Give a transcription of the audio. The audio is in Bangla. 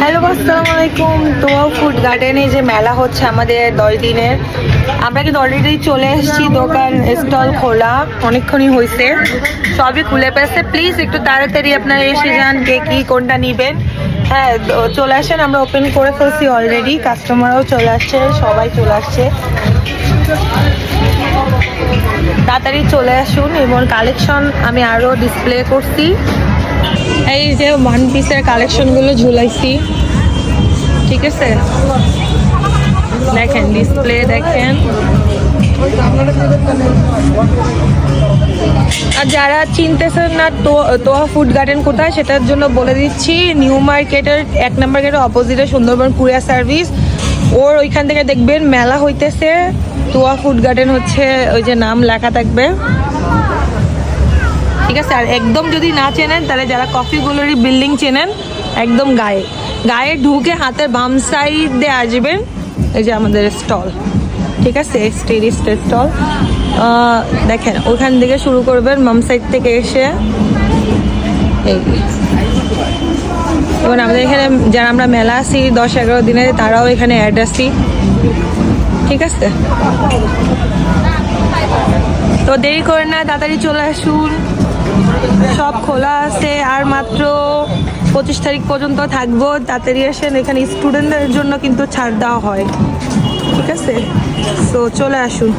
হ্যালো, আসসালামু আলাইকুম। তোয়া ফুড গার্ডেনে যে মেলা হচ্ছে আমাদের 10 দিনের, আমরা কিন্তু অলরেডি চলে এসেছি। দোকান স্টল খোলা অনেকক্ষণই হয়েছে, সবই খুলে পেয়েছে। প্লিজ একটু তাড়াতাড়ি আপনারা এসে যান, কে কি কোনটা নেবেন। হ্যাঁ, চলে আসেন, আমরা ওপেন করে ফেলছি অলরেডি, কাস্টমারও চলে আসছে, সবাই চলে আসছে। তাড়াতাড়ি চলে আসুন। এবং কালেকশন আমি আরও ডিসপ্লে করছি, এই যে ওয়ান পিসের কালেকশনগুলো ঝুলাইছি, ঠিক আছে? দেখেন ডিসপ্লে, দেখেন। আর যারা চিনতেছেন না তোয়া ফুড গার্ডেন কোথায়, সেটার জন্য বলে দিচ্ছি। নিউ মার্কেটের 1 নম্বর গেটের অপোজিটে সুন্দরবন কুরিয়ার সার্ভিস, ওর ওইখান থেকে দেখবেন মেলা হইতেছে। তোয়া ফুড গার্ডেন হচ্ছে ওই যে নাম লেখা থাকবে, ঠিক আছে? আর একদম যদি না চেনেন, তাহলে যারা কফিগুলোরই বিল্ডিং চেনেন, একদম গায়ে ঢুকে হাতের বাম সাইড দিয়ে আসবেন, এই যে আমাদের স্টল, ঠিক আছে? স্টেডি স্টল দেখেন, ওখান থেকে শুরু করবেন, বাম সাইড থেকে এসে এই। এবং আমাদের এখানে যারা আমরা মেলা আছি 10-11 দিনে, তারাও এখানে অ্যাড আছি, ঠিক আছে? তো দেরি করেন না, তাড়াতাড়ি চলে আসুন। সব খোলা আছে, আর মাত্র 25 তারিখ পর্যন্ত থাকবো। তাড়াতাড়ি আসেন, এখানে স্টুডেন্টদের জন্য কিন্তু ছাড় দেওয়া হয়, ঠিক আছে? তো চলে আসুন।